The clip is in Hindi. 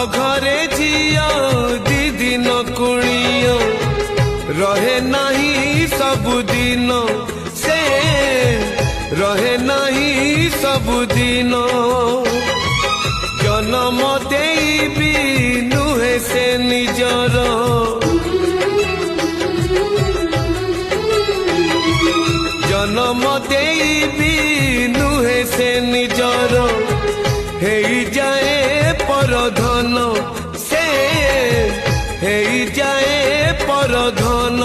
घरे झिया दी दिन कुड़िया रहे नहीं सबुदिन से रहे नहीं सबुदिन जन्म देबी नुहे से निजर जन्म देबी नुहे से निजर हे जाए परधन से हे जाए परधन।